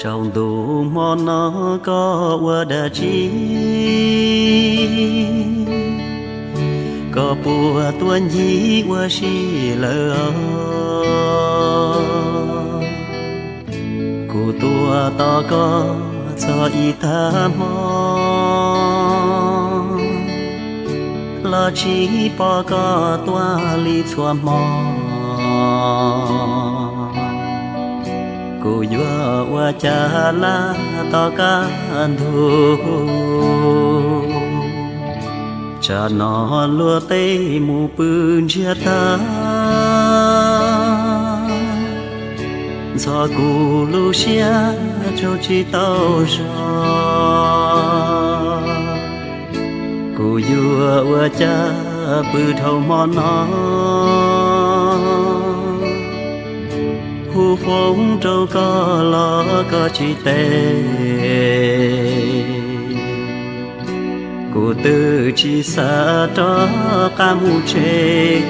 trong đủ món nó có qua đã chi có bùa tuôn dí qua xì lỡ cụ tua to có cho y ta mò lo chỉ bỏ có tua li chua mò cụ vua qua cha la to ca thu cha nó lúa tê mù bươn chia ta do cụ lu xia cho chi tao cho cụ vua qua cha bư thâu mòn nó hu phong trâu có lo có chi tê cụ tư chi xa cho ca mu chê